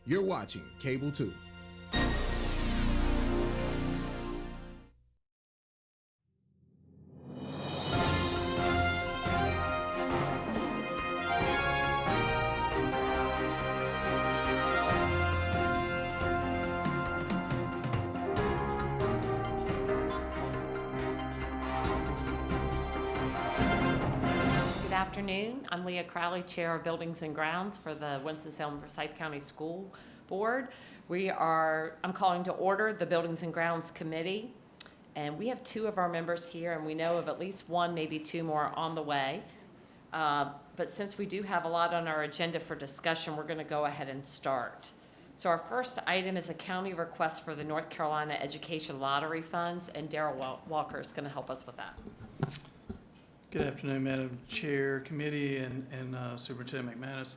You're watching Cable 2. Good afternoon. I'm Leah Crowley, Chair of Buildings and Grounds for the Winston-Salem Forsyth County School Board. I'm calling to order the Buildings and Grounds Committee, and we have two of our members here, and we know of at least one, maybe two more on the way. But since we do have a lot on our agenda for discussion, we're going to go ahead and start. So our first item is a county request for the North Carolina Education Lottery Funds, and Darrell Walker is going to help us with that. Good afternoon, Madam Chair, Committee, and Superintendent McManus.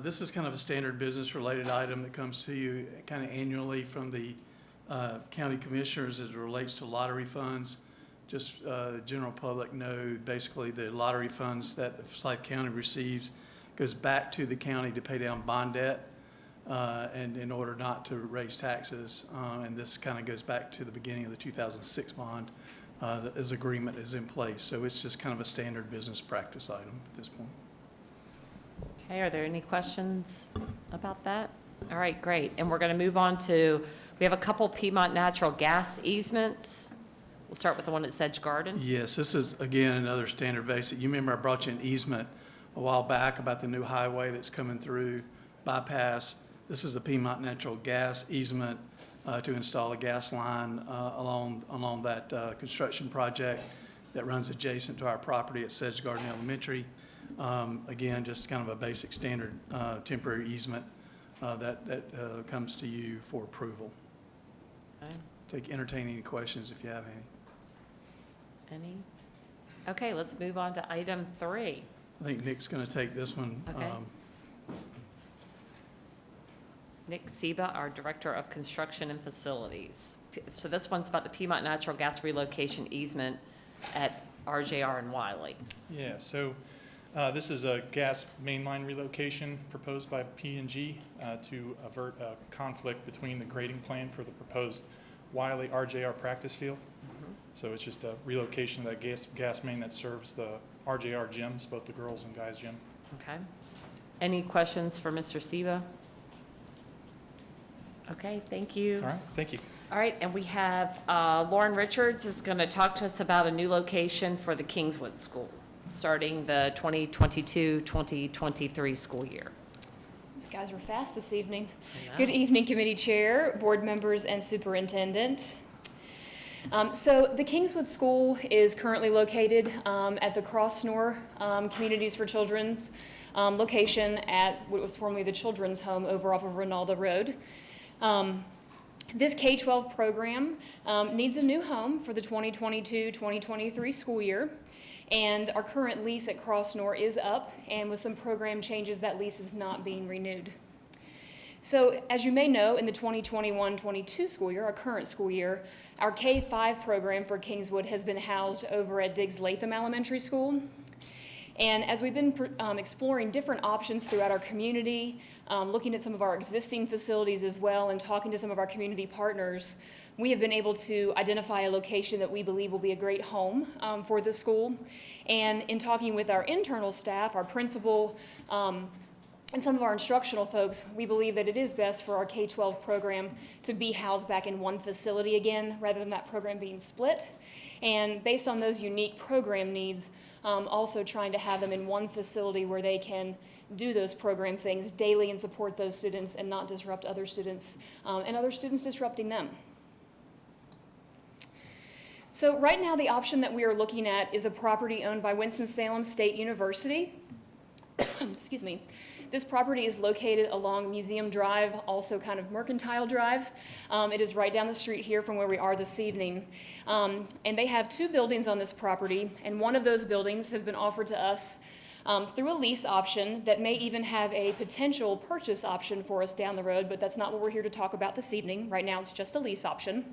This is kind of a standard business-related item that comes to you kind of annually from the county commissioners as it relates to lottery funds. Just the general public know basically the lottery funds that the Forsyth County receives goes back to the county to pay down bond debt and in order not to raise taxes. And this kind of goes back to the beginning of the 2006 bond. This agreement is in place. So it's just kind of a standard business practice item at this point. Okay, are there any questions about that? All right, great. And we're going to move on to, we have a couple Piedmont Natural Gas easements. We'll start with the one at Sedge Garden. Yes, this is, again, another standard basic. You remember I brought you an easement a while back about the new highway that's coming through bypass. This is the Piedmont Natural Gas easement to install a gas line along that construction project that runs adjacent to our property at Sedge Garden Elementary. Again, just kind of a basic standard temporary easement that comes to you for approval. Okay. Entertain any questions if you have any. Any? Okay, let's move on to item 3. I think Nick's going to take this one. Okay. Nick Seba, our Director of Construction and Facilities. So this one's about the Piedmont Natural Gas relocation easement at RJR and Wiley. Yeah, so this is a gas mainline relocation proposed by P&G to avert a conflict between the grading plan for the proposed Wiley RJR practice field. Mm-hmm. So it's just a relocation of that gas main that serves the RJR gyms, both the girls and guys gym. Okay. Any questions for Mr. Seba? Okay, thank you. All right, thank you. All right, and we have Lauren Richards is going to talk to us about a new location for the Kingswood School, starting the 2022-2023 school year. These guys were fast this evening. I know. Good evening, committee chair, board members, and superintendent. So the Kingswood School is currently located at the Crossnor Communities for Children's location at what was formerly the Children's Home over off of Ronaldo Road. This K-12 program needs a new home for the 2022-2023 school year. And our current lease at Crossnor is up, and with some program changes, that lease is not being renewed. So as you may know, in the 2021-22 school year, our current school year, our K-5 program for Kingswood has been housed over at Diggs Latham Elementary School. And as we've been exploring different options throughout our community, looking at some of our existing facilities as well, and talking to some of our community partners, we have been able to identify a location that we believe will be a great home for the school. And in talking with our internal staff, our principal, and some of our instructional folks, we believe that it is best for our K-12 program to be housed back in one facility again, rather than that program being split. And based on those unique program needs, also trying to have them in one facility where they can do those program things daily and support those students and not disrupt other students and other students disrupting them. So right now the option that we are looking at is a property owned by Winston-Salem State University. Excuse me. This property is located along Museum Drive, also kind of Mercantile Drive. It is right down the street here from where we are this evening. And they have 2 buildings on this property, and one of those buildings has been offered to us through a lease option that may even have a potential purchase option for us down the road, but that's not what we're here to talk about this evening. Right now it's just a lease option.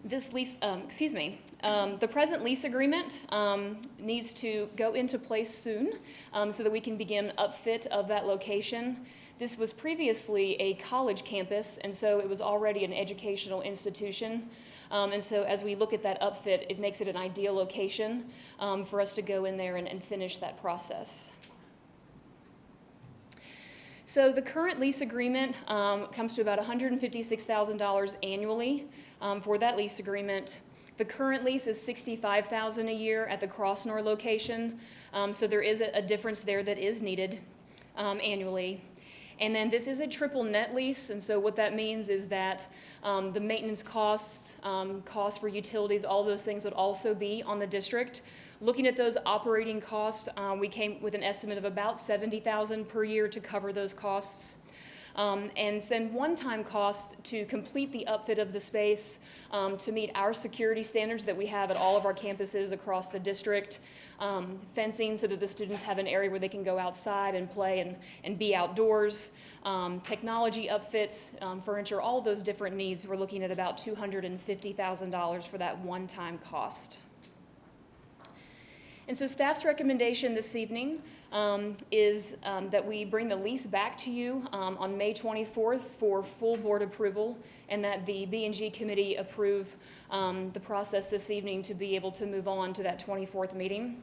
this lease, the present lease agreement needs to go into place soon so that we can begin upfit of that location. This was previously a college campus, and so it was already an educational institution. And so as we look at that upfit, it makes it an ideal location for us to go in there and finish that process. So the current lease agreement comes to about $156,000 annually for that lease agreement. The current lease is $65,000 a year at the Crossnor location, so there is a difference there that is needed annually. And then this is a triple net lease, and so what that means is that the maintenance costs, costs for utilities, all those things would also be on the district. Looking at those operating costs, we came with an estimate of about $70,000 per year to cover those costs. And then one-time cost to complete the upfit of the space to meet our security standards that we have at all of our campuses across the district, fencing so that the students have an area where they can go outside and play and be outdoors, technology upfits, furniture, all of those different needs. We're looking at about $250,000 for that one-time cost. And so staff's recommendation this evening is that we bring the lease back to you on May 24th for full board approval, and that the B&G committee approve the process this evening to be able to move on to that 24th meeting.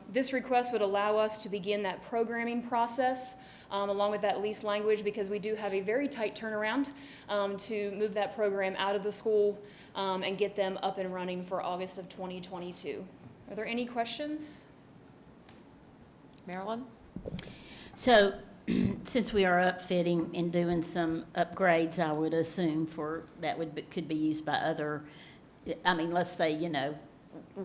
This request would allow us to begin that programming process along with that lease language, because we do have a very tight turnaround to move that program out of the school and get them up and running for August of 2022. Are there any questions? Marilyn? So, since we are upfitting and doing some upgrades, I would assume could be used by other, I mean, let's say, you know,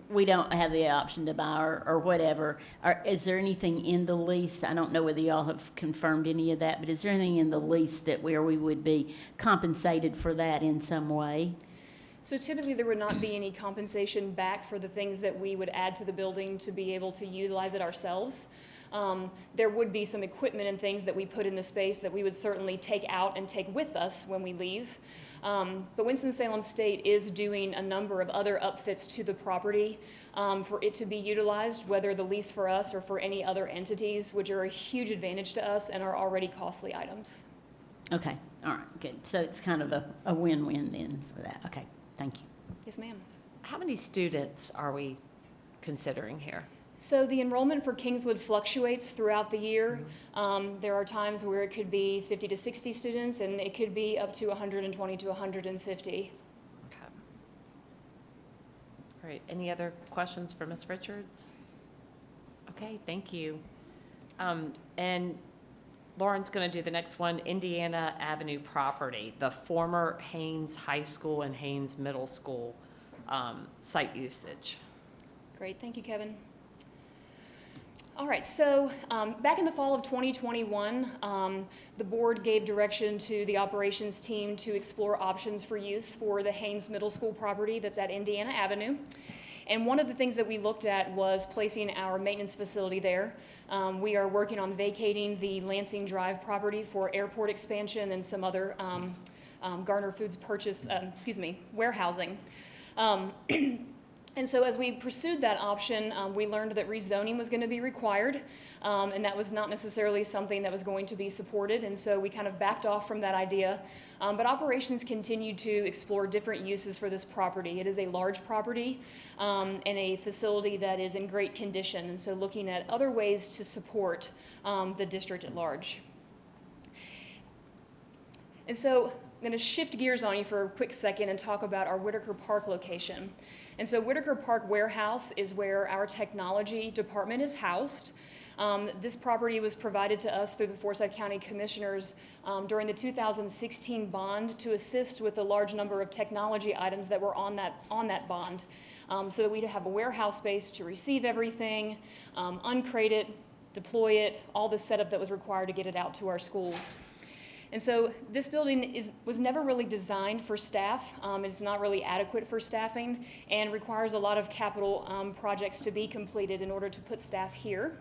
we don't have the option to buy or whatever. Is there anything in the lease? I don't know whether y'all have confirmed any of that, but is there anything in the lease where we would be compensated for that in some way? So typically there would not be any compensation back for the things that we would add to the building to be able to utilize it ourselves. There would be some equipment and things that we put in the space that we would certainly take out and take with us when we leave. But Winston-Salem State is doing a number of other upfits to the property for it to be utilized, whether the lease for us or for any other entities, which are a huge advantage to us and are already costly items. Okay, all right, good. So it's kind of a win-win then for that. Okay, thank you. Yes, ma'am. How many students are we considering here? So the enrollment for Kingswood fluctuates throughout the year. There are times where it could be 50 to 60 students, and it could be up to 120 to 150. Okay. All right, any other questions for Ms. Richards? Okay, thank you. And Lauren's going to do the next one, Indiana Avenue property, the former Haynes High School and Haynes Middle School site usage. Great, thank you, Kevin. All right, so back in the fall of 2021, the board gave direction to the operations team to explore options for use for the Haynes Middle School property that's at Indiana Avenue. And one of the things that we looked at was placing our maintenance facility there. We are working on vacating the Lansing Drive property for airport expansion and some other Garner Foods warehousing. And so as we pursued that option, we learned that rezoning was going to be required, and that was not necessarily something that was going to be supported, and so we kind of backed off from that idea. But operations continued to explore different uses for this property. It is a large property and a facility that is in great condition, and so looking at other ways to support the district at large. And so I'm going to shift gears on you for a quick second and talk about our Whitaker Park location. And so Whitaker Park Warehouse is where our technology department is housed. This property was provided to us through the Forsyth County Commissioners during the 2016 bond to assist with the large number of technology items that were on that bond, so that we'd have a warehouse space to receive everything, uncrate it, deploy it, all the setup that was required to get it out to our schools. And so this building was never really designed for staff. It's not really adequate for staffing and requires a lot of capital projects to be completed in order to put staff here.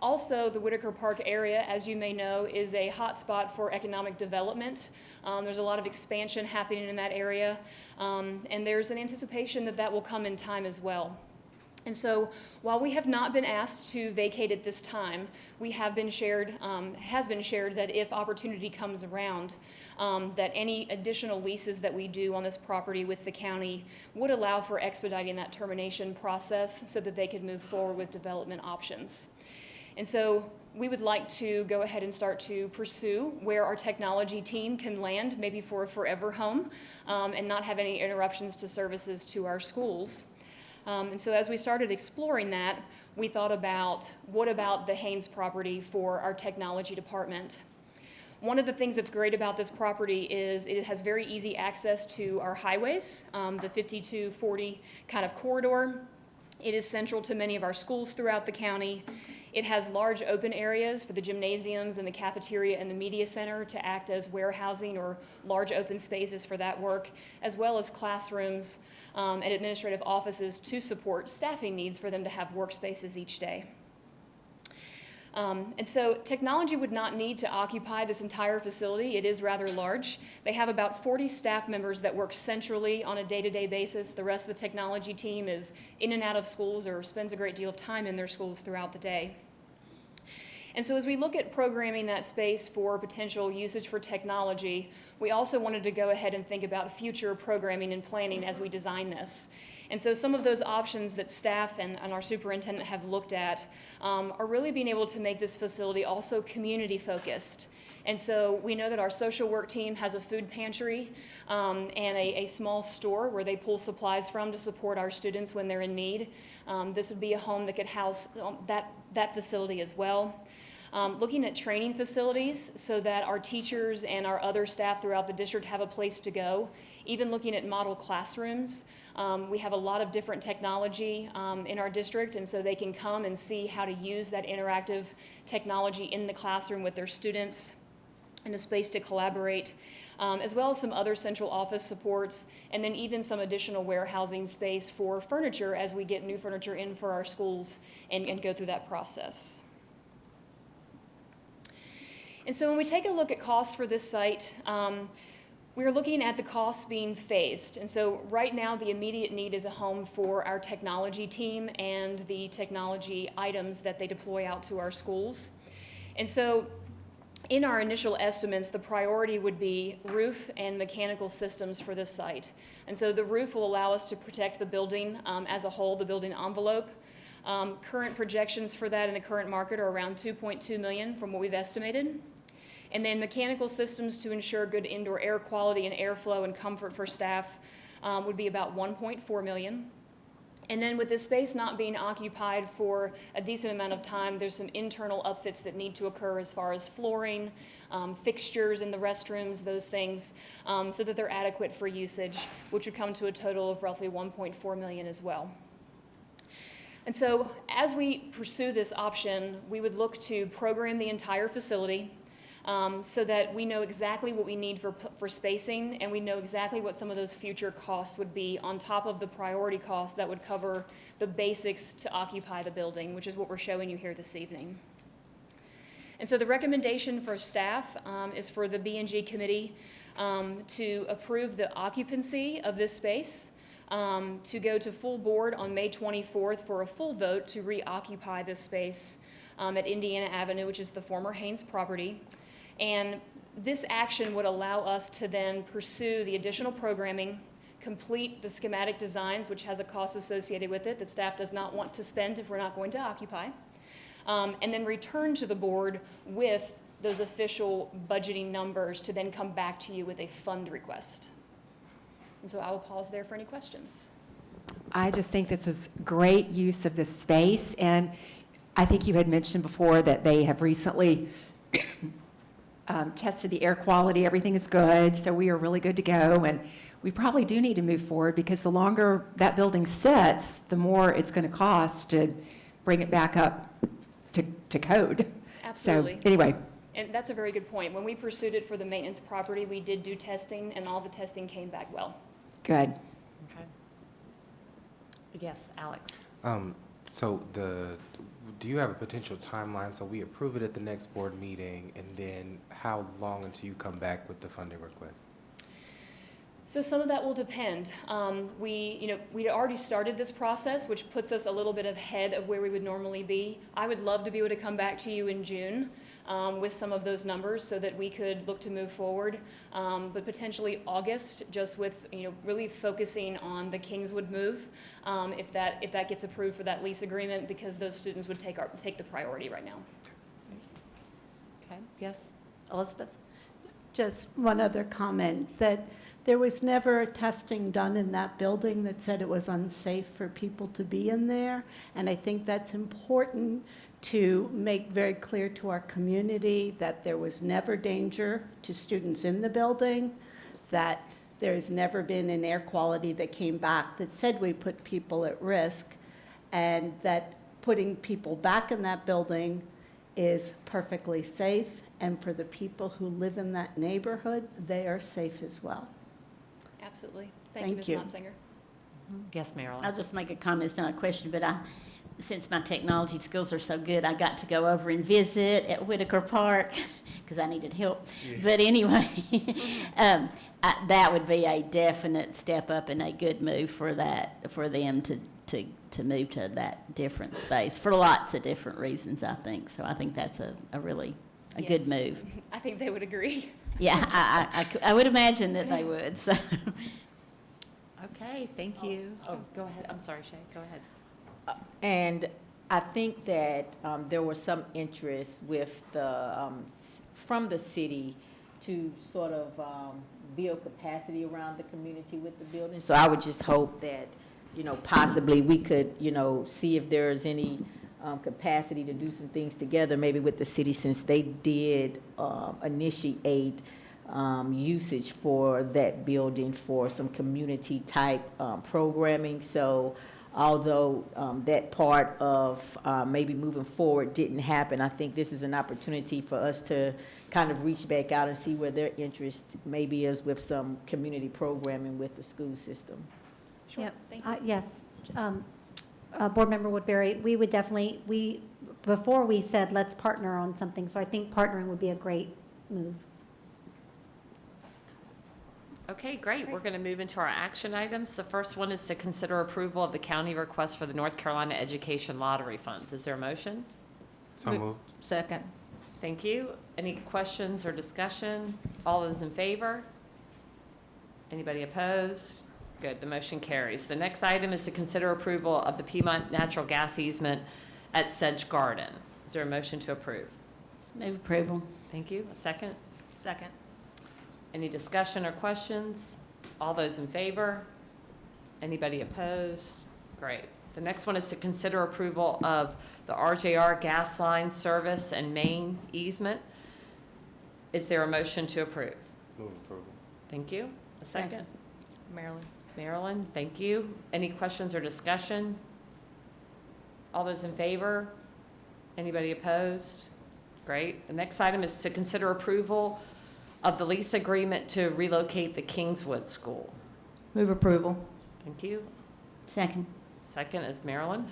Also, the Whitaker Park area, as you may know, is a hotspot for economic development. There's a lot of expansion happening in that area, and there's an anticipation that that will come in time as well. And so, while we have not been asked to vacate at this time, we have been shared, has been shared that if opportunity comes around, that any additional leases that we do on this property with the county would allow for expediting that termination process so that they could move forward with development options. And so we would like to go ahead and start to pursue where our technology team can land, maybe for a forever home, and not have any interruptions to services to our schools. And so as we started exploring that, we thought about, what about the Haynes property for our technology department? One of the things that's great about this property is it has very easy access to our highways, the 5240 kind of corridor. It is central to many of our schools throughout the county. It has large open areas for the gymnasiums and the cafeteria and the media center to act as warehousing or large open spaces for that work, as well as classrooms and administrative offices to support staffing needs for them to have workspaces each day. And so technology would not need to occupy this entire facility. It is rather large. They have about 40 staff members that work centrally on a day-to-day basis. The rest of the technology team is in and out of schools or spends a great deal of time in their schools throughout the day. And so as we look at programming that space for potential usage for technology, we also wanted to go ahead and think about future programming and planning as we design this. And so some of those options that staff and our superintendent have looked at are really being able to make this facility also community focused. And so we know that our social work team has a food pantry and a small store where they pull supplies from to support our students when they're in need. This would be a home that could house that facility as well. Looking at training facilities so that our teachers and our other staff throughout the district have a place to go. Even looking at model classrooms. We have a lot of different technology in our district, and so they can come and see how to use that interactive technology in the classroom with their students, and a space to collaborate, as well as some other central office supports, and then even some additional warehousing space for furniture as we get new furniture in for our schools and go through that process. And so when we take a look at costs for this site, we're looking at the costs being phased. And so right now, the immediate need is a home for our technology team and the technology items that they deploy out to our schools. And so in our initial estimates, the priority would be roof and mechanical systems for this site. And so the roof will allow us to protect the building as a whole, the building envelope. Current projections for that in the current market are around $2.2 million from what we've estimated. And then mechanical systems to ensure good indoor air quality and airflow and comfort for staff would be about $1.4 million. And then with this space not being occupied for a decent amount of time, there's some internal upfits that need to occur as far as flooring, fixtures in the restrooms, those things, so that they're adequate for usage, which would come to a total of roughly $1.4 million as well. And so as we pursue this option, we would look to program the entire facility so that we know exactly what we need for spacing, and we know exactly what some of those future costs would be on top of the priority costs that would cover the basics to occupy the building, which is what we're showing you here this evening. And so the recommendation for staff is for the B&G committee to approve the occupancy of this space, to go to full board on May 24th for a full vote to reoccupy this space at Indiana Avenue, which is the former Haynes property. And this action would allow us to then pursue the additional programming, complete the schematic designs, which has a cost associated with it that staff does not want to spend if we're not going to occupy, and then return to the board with those official budgeting numbers to then come back to you with a fund request. And so I will pause there for any questions. I just think this is great use of this space, and I think you had mentioned before that they have recently tested the air quality. Everything is good, so we are really good to go, and we probably do need to move forward because the longer that building sits, the more it's going to cost to bring it back up to code. Absolutely. So anyway. And that's a very good point. When we pursued it for the maintenance property, we did do testing, and all the testing came back well. Good. Okay. Yes, Alex. So do you have a potential timeline? So we approve it at the next board meeting, and then how long until you come back with the funding request? So some of that will depend. We'd already started this process, which puts us a little bit ahead of where we would normally be. I would love to be able to come back to you in June with some of those numbers so that we could look to move forward. But potentially August, just with, really focusing on the Kingswood move, if that gets approved for that lease agreement, because those students would take the priority right now. Okay, yes, Elizabeth? Just one other comment, that there was never testing done in that building that said it was unsafe for people to be in there. And I think that's important to make very clear to our community that there was never danger to students in the building, that there's never been an air quality that came back that said we put people at risk, and that putting people back in that building is perfectly safe. And for the people who live in that neighborhood, they are safe as well. Absolutely. Thank you, Ms. you. Monsinger. Yes, Marilyn? I'll just make a comment, it's not a question, but since my technology skills are so good, I got to go over and visit at Whitaker Park, because I needed help. But anyway, that would be a definite step up and a good move for them to move to that different space, for lots of different reasons, I think. So I think that's a really good Yes. move. I think they would agree. Yeah, I would imagine that they would, so. Okay, thank you. Oh, go ahead. I'm sorry, Shay, go ahead. And I think that there was some interest with from the city to sort of build capacity around the community with the building. So I would just hope that, possibly we could, see if there's any capacity to do some things together, maybe with the city, since they did initiate usage for that building for some community type programming. So although that part of maybe moving forward didn't happen, I think this is an opportunity for us to kind of reach back out and see where their interest maybe is with some community programming with the school system. Sure. Yep. Thank you. Yes. Board Member Woodbury, we would definitely, before we said, let's partner on something, so I think partnering would be a great move. Okay, great. We're going to move into our action items. The first one is to consider approval of the county request for the North Carolina Education Lottery Funds. Is there a motion? So moved. Second. Thank you. Any questions or discussion? All those in favor? Anybody opposed? Good, the motion carries. The next item is to consider approval of the Piedmont Natural Gas easement at Sedge Garden. Is there a motion to approve? Move approval. Thank you. A second? Second. Any discussion or questions? All those in favor? Anybody opposed? Great. The next one is to consider approval of the RJR gas line service and main easement. Is there a motion to approve? Move approval. Thank you. A second? Marilyn. Marilyn, thank you. Any questions or discussion? All those in favor? Anybody opposed? Great. The next item is to consider approval of the lease agreement to relocate the Kingswood School. Move approval. Thank you. Second. Second is Marilyn.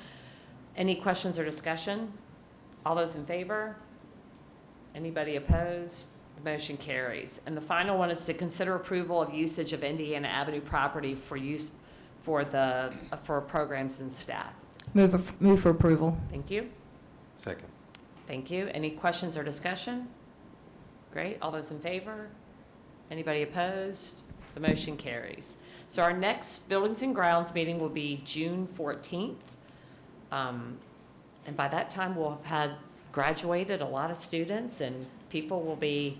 Any questions or discussion? All those in favor? Anybody opposed? The motion carries. And the final one is to consider approval of usage of Indiana Avenue property for use for programs and staff. Move for approval. Thank you. Second. Thank you. Any questions or discussion? Great. All those in favor? Anybody opposed? The motion carries. So our next Buildings and Grounds meeting will be June 14th. And by that time, we'll have had graduated a lot of students, and people will be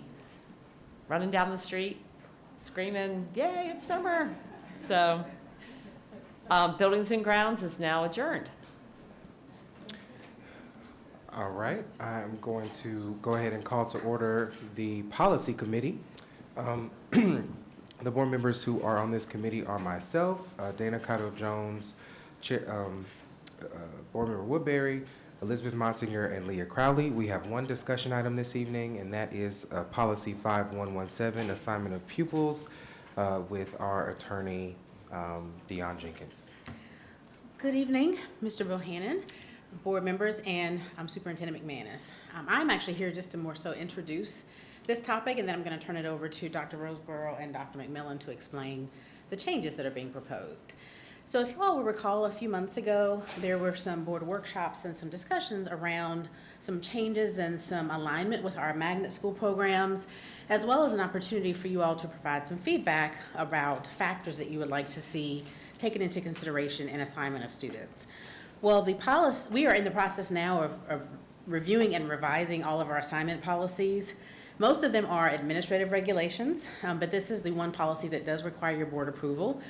running down the street screaming, "Yay, it's summer." So Buildings and Grounds is now adjourned. All right, I'm going to go ahead and call to order the Policy Committee. The board members who are on this committee are myself, Dana Cotto-Jones, Board Member Woodbury, Elizabeth Monsinger, and Leah Crowley. We have one discussion item this evening, and that is Policy 5117, Assignment of Pupils, with our attorney, Deion Jenkins. Good evening, Mr. Bohannon. board members, and Superintendent McManus. I'm actually here just to more so introduce this topic, and then I'm going to turn it over to Dr. Roseborough and Dr. McMillan to explain the changes that are being proposed. So if you all will recall, a few months ago, there were some board workshops and some discussions around some changes and some alignment with our magnet school programs, as well as an opportunity for you all to provide some feedback about factors that you would like to see taken into consideration in assignment of students. Well, we are in the process now of reviewing and revising all of our assignment policies. Most of them are administrative regulations, but this is the one policy that does require your board approval.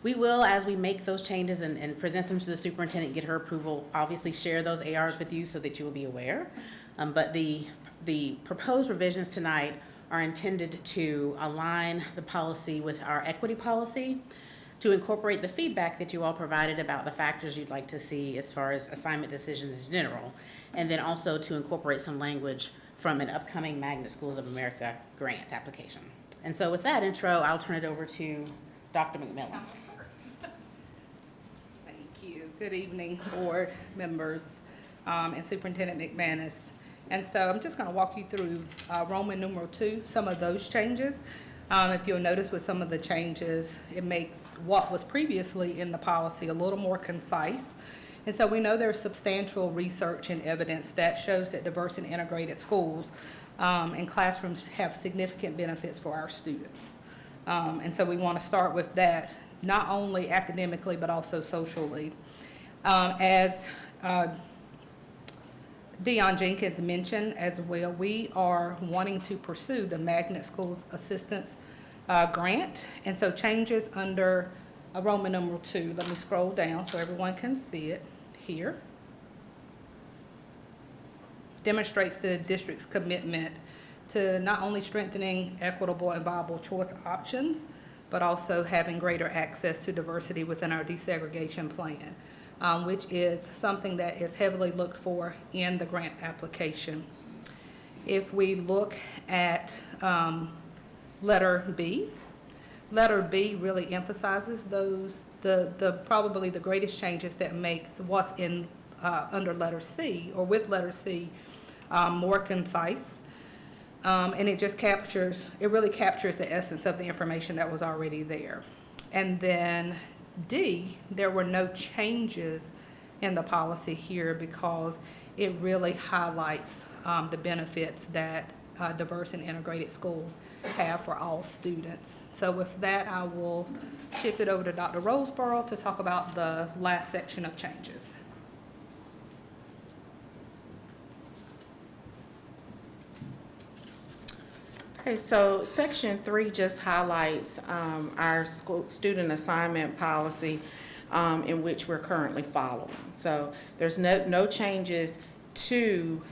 We will, as we make those changes and present them to the superintendent, get her approval, obviously share those ARs with you so that you will be aware. But the proposed revisions tonight are intended to align the policy with our equity policy, to incorporate the feedback that you all provided about the factors you'd like to see as far as assignment decisions in general, and then also to incorporate some language from an upcoming Magnet Schools of America grant application. And so with that intro, I'll turn it over to Dr. McMillan. Thank you. Good evening, board members and Superintendent McManus. And so I'm just going to walk you through Roman numeral 2, some of those changes. If you'll notice with some of the changes, it makes what was previously in the policy a little more concise. And so we know there's substantial research and evidence that shows that diverse and integrated schools and classrooms have significant benefits for our students. And so we want to start with that, not only academically, but also socially. As Deon Jenkins mentioned as well, we are wanting to pursue the Magnet Schools Assistance Grant. And so changes under Roman numeral 2, let me scroll down so everyone can see it here, demonstrates the district's commitment to not only strengthening equitable and viable choice options, but also having greater access to diversity within our desegregation plan, which is something that is heavily looked for in the grant application. If we look at letter B really emphasizes those, probably the greatest changes that makes what's in under letter C, or with letter C, more concise. And it really captures the essence of the information that was already there. And then D, there were no changes in the policy here because it really highlights the benefits that diverse and integrated schools have for all students. So with that, I will shift it over to Dr. Roseborough to talk about the last section of changes. Okay, so Section 3 just highlights our school student assignment policy in which we're currently following. So there's no changes to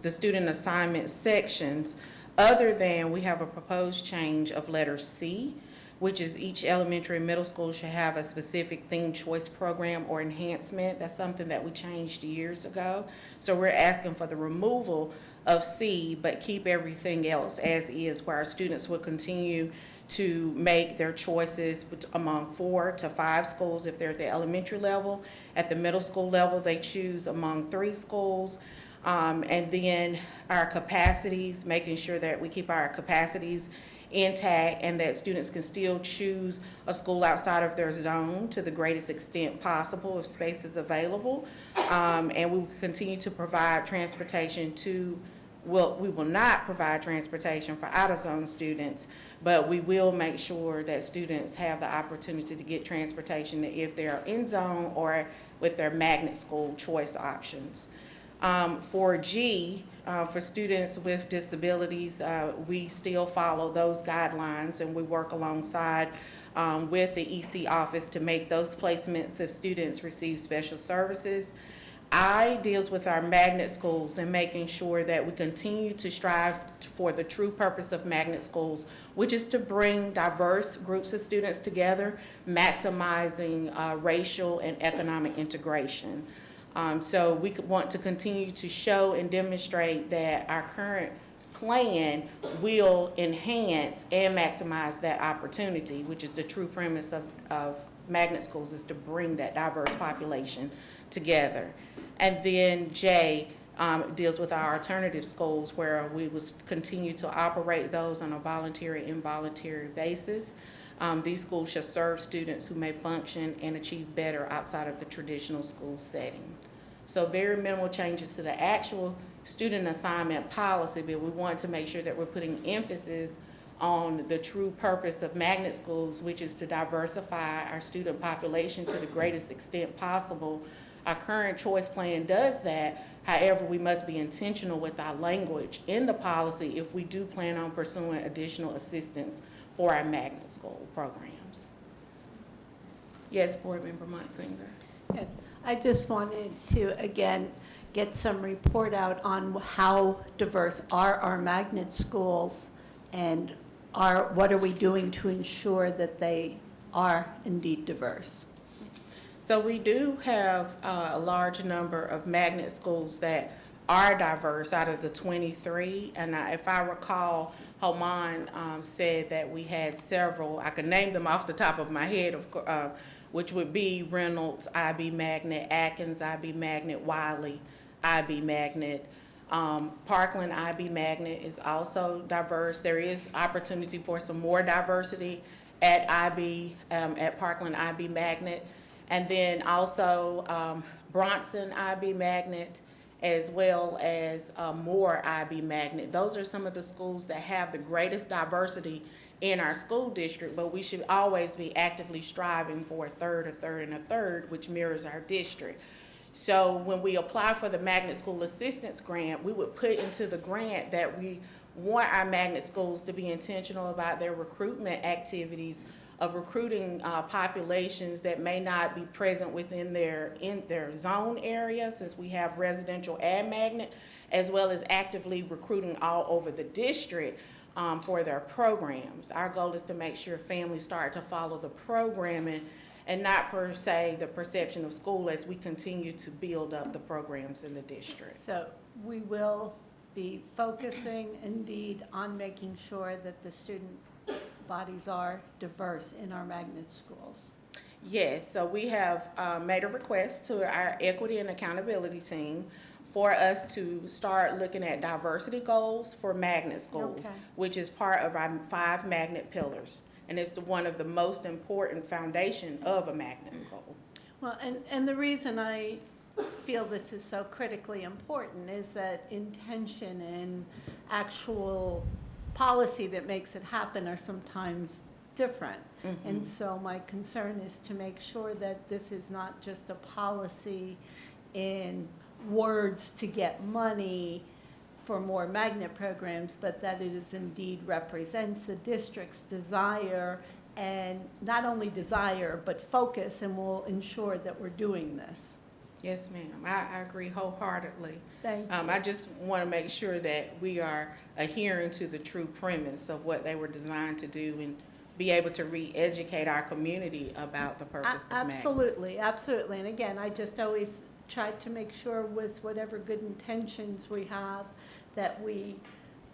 the student assignment sections other than we have a proposed change of letter C, which is each elementary and middle school should have a specific themed choice program or enhancement. That's something that we changed years ago. So we're asking for the removal of C, but keep everything else as is, where our students will continue to make their choices among 4 to 5 schools if they're at the elementary level. At the middle school level, they choose among 3 schools. And then our capacities, making sure that we keep our capacities intact and that students can still choose a school outside of their zone to the greatest extent possible if space is available. And we will continue to provide transportation we will not provide transportation for out-of-zone students, but we will make sure that students have the opportunity to get transportation if they're in zone or with their magnet school choice options. For G, for students with disabilities, we still follow those guidelines and we work alongside with the EC office to make those placements if students receive special services. I deals with our magnet schools and making sure that we continue to strive for the true purpose of magnet schools, which is to bring diverse groups of students together, maximizing racial and economic integration. So we want to continue to show and demonstrate that our current plan will enhance and maximize that opportunity, which is the true premise of magnet schools, is to bring that diverse population together. And then J deals with our alternative schools, where we will continue to operate those on a voluntary, involuntary basis. These schools shall serve students who may function and achieve better outside of the traditional school setting. So very minimal changes to the actual student assignment policy, but we want to make sure that we're putting emphasis on the true purpose of magnet schools, which is to diversify our student population to the greatest extent possible. Our current choice plan does that. However, we must be intentional with our language in the policy if we do plan on pursuing additional assistance for our magnet school programs. Yes, Board Member Munsinger. Yes, I just wanted to, again, get some report out on how diverse are our magnet schools, and what are we doing to ensure that they are indeed diverse? So we do have a large number of magnet schools that are diverse out of the 23. And if I recall, Homan said that we had several. I could name them off the top of my head, which would be Reynolds, IB Magnet, Atkins, IB Magnet, Wiley, IB Magnet. Parkland IB Magnet is also diverse. There is opportunity for some more diversity at at Parkland IB Magnet. And then also Bronson IB Magnet, as well as Moore IB Magnet. Those are some of the schools that have the greatest diversity in our school district, but we should always be actively striving for a third, and a third, which mirrors our district. So when we apply for the Magnet School Assistance Grant, we would put into the grant that we want our magnet schools to be intentional about their recruitment activities of recruiting populations that may not be present within their zone area, since we have residential and magnet, as well as actively recruiting all over the district for their programs. Our goal is to make sure families start to follow the programming and not per se the perception of school as we continue to build up the programs in the district. So we will be focusing indeed on making sure that the student bodies are diverse in our magnet schools. Yes, so we have made a request to our equity and accountability team for us to start looking at diversity goals for magnet schools, Okay. which is part of our 5 magnet pillars. And it's one of the most important foundation of a magnet school. Well, and the reason I feel this is so critically important is that intention and actual policy that makes it happen are sometimes different. Mm-hmm. And so my concern is to make sure that this is not just a policy in words to get money for more magnet programs, but that it is indeed represents the district's desire, and not only desire, but focus, and will ensure that we're doing this. Yes, ma'am. I agree wholeheartedly. Thank you. I just want to make sure that we are adhering to the true premise of what they were designed to do and be able to re-educate our community about the purpose of magnets. Absolutely, absolutely. And again, I just always try to make sure with whatever good intentions we have that we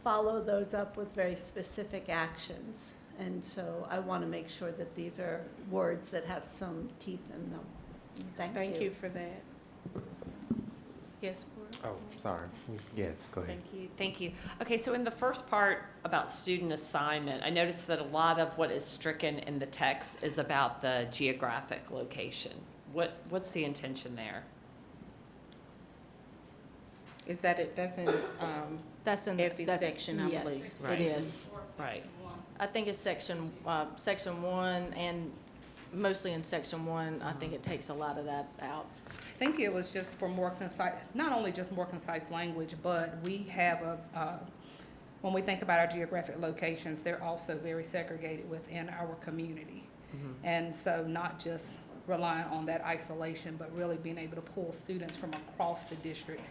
follow those up with very specific actions. And so I want to make sure that these are words that have some teeth in them. Thank you for that. Yes, Board? Oh, sorry. Yes, go ahead. Thank you. Okay, so in the first part about student assignment, I noticed that a lot of what is stricken in the text is about the geographic location. What's the intention there? Is that it? That's in Effie's section, I believe. Yes, Right. it is. Right. I think it's section 1, and mostly in section 1, I think it takes a lot of that out. I think it was just for more concise, not only just more concise language, but we have when we think about our geographic locations, they're also very segregated within our community. And so not just relying on that isolation, but really being able to pull students from across the district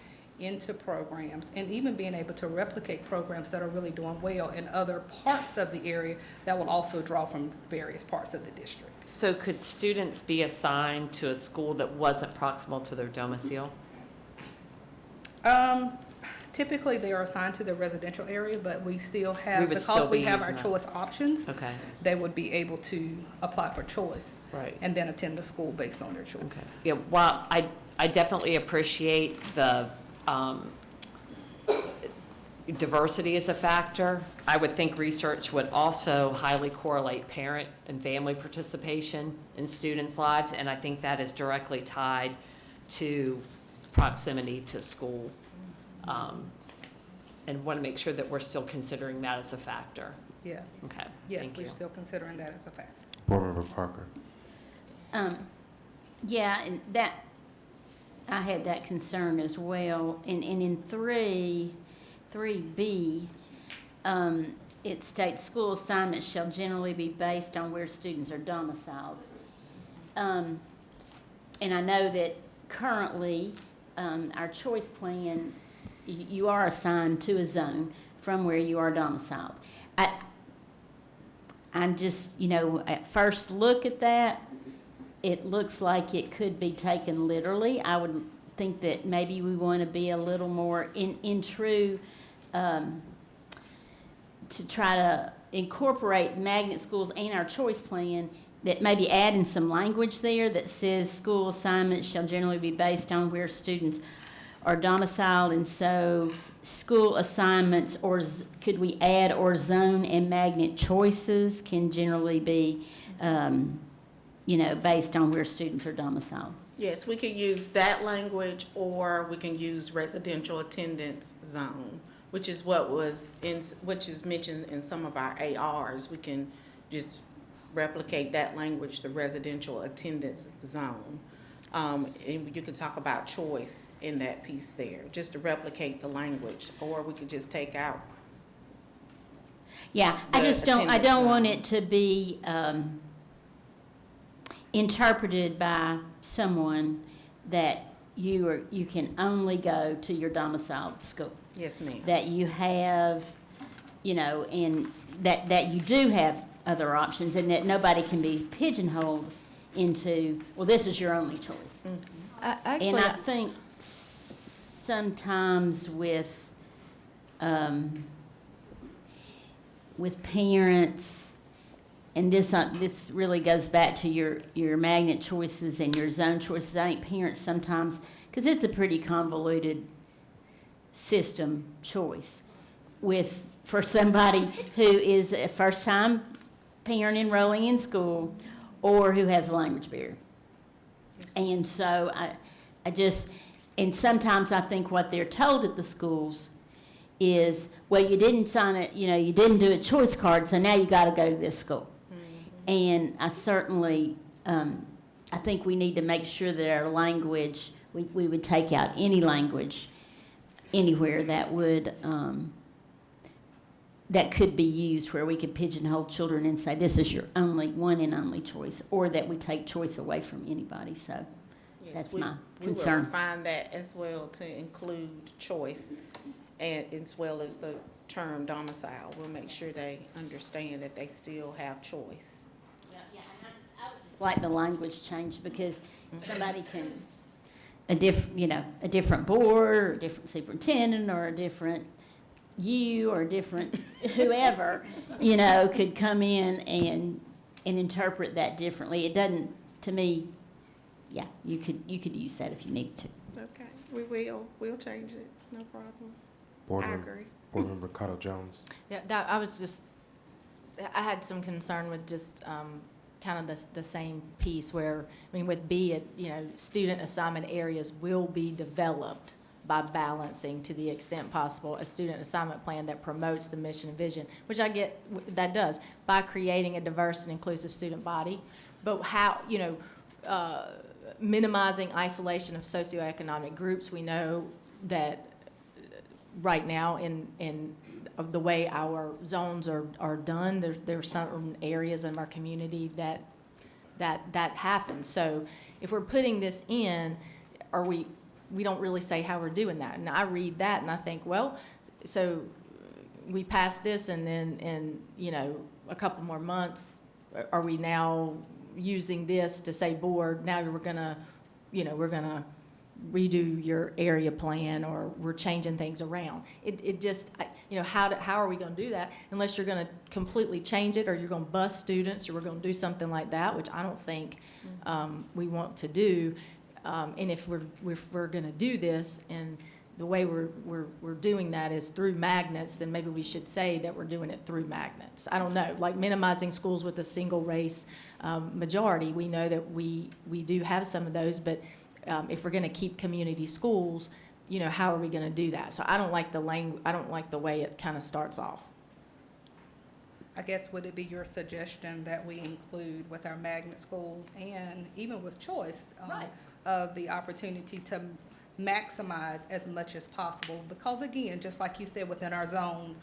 into programs, and even being able to replicate programs that are really doing well in other parts of the area that will also draw from various parts of the district. So could students be assigned to a school that wasn't proximal to their domicile? Typically, they are assigned to the residential area, but we still We have, would because still we be have our using that. choice options, Okay, they would be able to apply for choice right. and then attend the school based on their Okay. choice. Yeah, well, I I definitely appreciate the diversity as a factor. I would think research would also highly correlate parent and family participation in students' lives, and I think that is directly tied to proximity to school. And want to make sure that we're still considering that as a factor. Yeah. Okay, Yes, thank we're you. still considering that as a fact. Board Member Parker. Yeah, and that, I had that concern as well. And in 3B, it states school assignments shall generally be based on where students are domiciled. And I know that currently, our choice plan, you are assigned to a zone from where you are domiciled. I just, at first look at that, it looks like it could be taken literally. I would think that maybe we want to be a little more in true, to try to incorporate magnet schools and our choice plan, that maybe add in some language there that says school assignments shall generally be based on where students are domiciled, and so school assignments, or could we add, or zone and magnet choices can generally be, based on where students are domiciled. Yes, we could use that language, or we can use residential attendance zone, which is which is mentioned in some of our ARs. We can just replicate that language, the residential attendance zone. And you could talk about choice in that piece there, just to replicate the language, or we could just take out. Yeah, I don't want it to be interpreted by someone that you can only go to your domiciled school. Yes, ma'am. That you have, and that you do have other options, and that nobody can be pigeonholed into, well, this is your only choice. Actually, And I think sometimes with parents, and this really goes back to your magnet choices and your zone choices. I think parents sometimes, because it's a pretty convoluted system choice, for somebody who is a first-time parent enrolling in school, or who has a language barrier. And so and sometimes I think what they're told at the schools is, well, you didn't sign it, you didn't do a choice card, so now you got to go to this school. And I certainly, I think we need to make sure that our language, we would take out any language anywhere that would, that could be used where we could pigeonhole children and say, this is your only one and only choice, or that we take choice away from anybody. So Yes, that's my We will concern. refine that as well to include choice, and as well as the term domicile. We'll make sure they understand that they still have choice. Yeah, and I would just like the language changed, because somebody can, a different board, or a different superintendent, or a different or different whoever, could come in and interpret that differently. It doesn't, to me, yeah, you could use that if you needed to. Okay, we'll change it, no problem. Board I Member, agree. Board Member Cottle Jones. Yeah, I had some concern with just kind of the same piece where, with B, student assignment areas will be developed by balancing, to the extent possible, a student assignment plan that promotes the mission and vision, which I get that does, by creating a diverse and inclusive student body. But how, minimizing isolation of socioeconomic groups, we know that right now in the way our zones are done, there's certain areas in our community that happens. So if we're putting this in, we don't really say how we're doing that. And I read that and I think, well, so we passed this, and then in, a couple more months, are we now using this to say, board, now we're gonna redo your area plan, or we're changing things around. It just, how are we gonna do that unless you're gonna completely change it, or you're gonna bus students, or we're gonna do something like that, which I don't think we want to do. And if we're gonna do this, and the way we're doing that is through magnets, then maybe we should say that we're doing it through magnets. I don't know, like minimizing schools with a single race majority. We know that we do have some of those, but if we're gonna keep community schools, you know, how are we gonna do that? So I don't like I don't like the way it kind of starts off. I guess, would it be your suggestion that we include with our magnet schools and even with choice Right. of the opportunity to maximize as much as possible? Because again, just like you said, within our zones,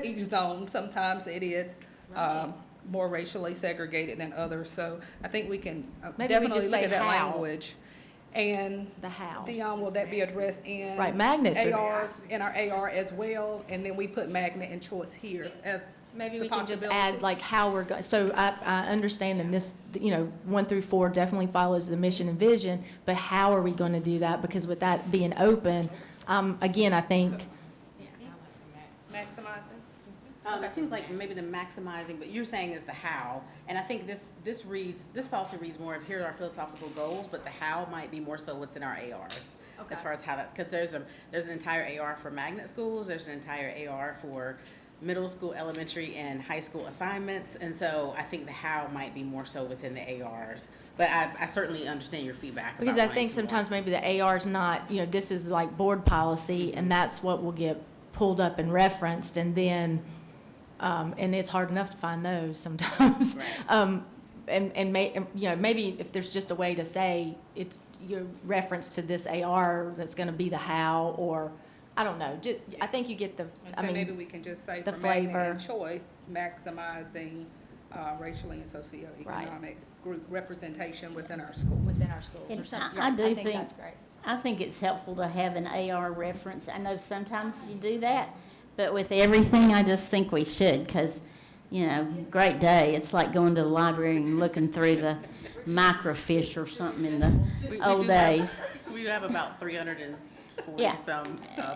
each zone, sometimes it is more racially segregated than others. So I think we can Maybe we definitely just look say at that how. language. And The how. Dion, will that be addressed in? Right, magnets are- ARs, in our AR as well, and then we put magnet and choice here as Maybe the we can just possibility? add like how we're going, so I understand in this, you know, 1 through 4 definitely follows the mission and vision, but how are we going to do that? Because with that being open, again, I think, Maximizing? It seems like maybe the maximizing, but you're saying is the how. And I think this policy reads more of here are our philosophical goals, but the how might be more so what's in our ARs. Okay. As far as how that's, because there's an entire AR for magnet schools, there's an entire AR for middle school, elementary, and high school assignments. And so I think the how might be more so within the ARs. But I certainly understand your feedback. because I think sometimes maybe the AR is not, you know, this is like board policy, and that's what will get pulled up and referenced, and then, and it's hard enough to find those sometimes. Right. You know, maybe if there's just a way to say it's your reference to this AR that's gonna be the how, or, I don't know, I think you get the, And I so maybe mean, we can just say the for magnet flavor. and choice, maximizing racially and socioeconomic group representation within our schools. within our schools or And something. I do think think- that's great. I think it's helpful to have an AR reference. I know sometimes you do that, but with everything, I just think we should, because, you know, great day. It's like going to the library and looking through the microfiche or something in the old days. We have about 340 Yeah. some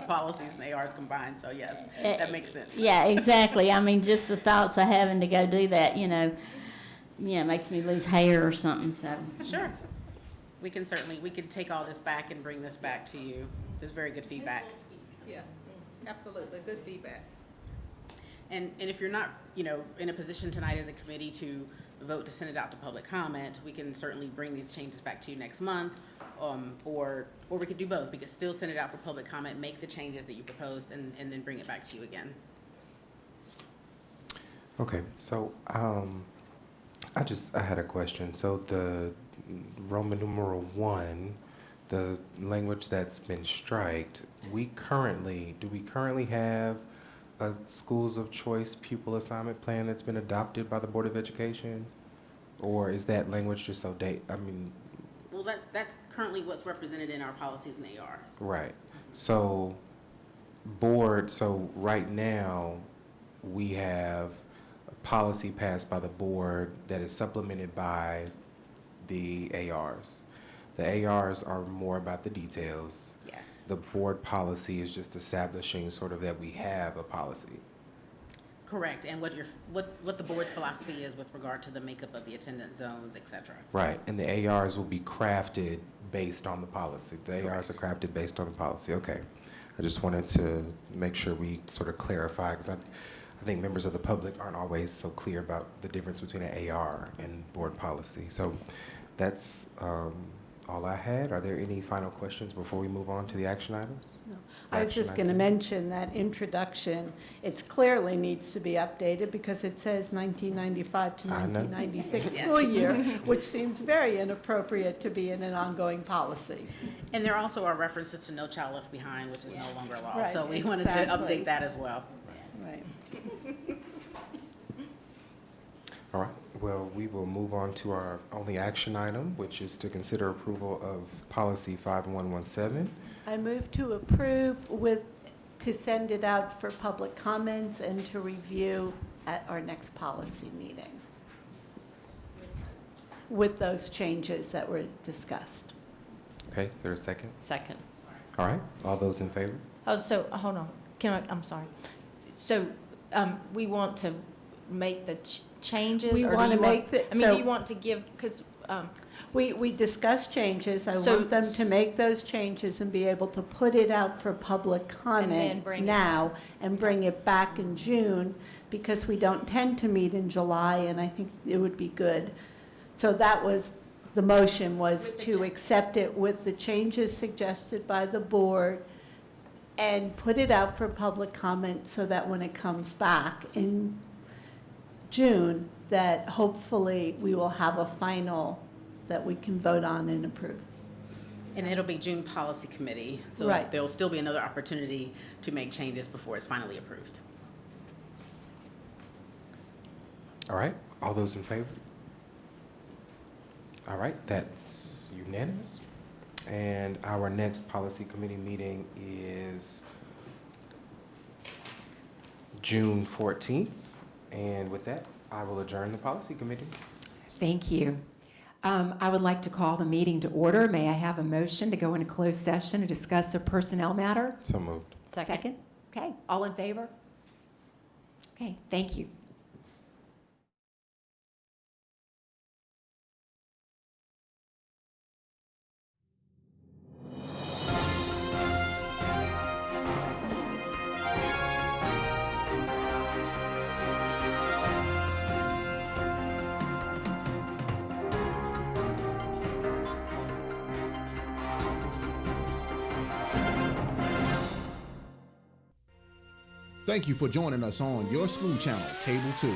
policies and ARs combined, so yes, that makes sense. Yeah, exactly. I mean, just the thoughts of having to go do that, you know, makes me lose hair or something, so. Sure. We can take all this back and bring this back to you. It's very good feedback. Yeah, absolutely, good feedback. And if you're not, you know, in a position tonight as a committee to vote to send it out to public comment, we can certainly bring these changes back to you next month. Or we could do both. We could still send it out for public comment, make the changes that you proposed, and then bring it back to you again. Okay, so I had a question. So the Roman numeral 1, the language that's been striked, do we currently have a schools of choice pupil assignment plan that's been adopted by the Board of Education? Or is that language just so Well, that's currently what's represented in our policies and AR. right. So right now, we have a policy passed by the board that is supplemented by the ARs. The ARs are more about the details. Yes. The board policy is just establishing sort of that we have a policy. Correct. And what the board's philosophy is with regard to the makeup of the attendance zones, et cetera. Right, and the ARs will be crafted based on the policy. The ARs are crafted based on the policy, okay. I just wanted to make sure we sort of clarify, because I think members of the public aren't always so clear about the difference between an AR and board policy. So that's all I had. Are there any final questions before we move on to the action items? No. I was just going to mention that introduction, it clearly needs to be updated because it says 1995 to I know. 1996 Yes. school year, which seems very inappropriate to be in an ongoing policy. And there also are references to No Child Left Behind, which is no longer law. Right, So we wanted to exactly. update that as well. Right. All right, well, we will move on to our only action item, which is to consider approval of policy 5117. I move to approve to send it out for public comments and to review at our next policy meeting with those changes that were discussed. Okay, is there a second? Second. All right, all those in favor? Oh, so, hold on, I'm sorry. So, we want to make the changes? We or do wanna you make the- I mean, so- do you want to give, because We discussed changes. I So- want them to make those changes and be able to put it out for public then comment bring it now and bring it back in June, because we don't tend to meet in July, and I think it would be good. So that was, the motion was to accept it with the changes suggested by the board and put it out for public comment so that when it comes back in June, that hopefully we will have a final that we can vote on and approve. And it'll be June Policy Committee, so Right. there'll still be another opportunity to make changes before it's finally approved. All right, all those in favor? All right, that's unanimous. And our next policy committee meeting is June 14th. And with that, I will adjourn the policy committee. Thank you. I would like to call the meeting to order. May I have a motion to go into closed session to discuss a personnel matter? So moved. Second? Okay, all in favor? Okay, thank you. Thank you for joining us on your school channel, Cable 2.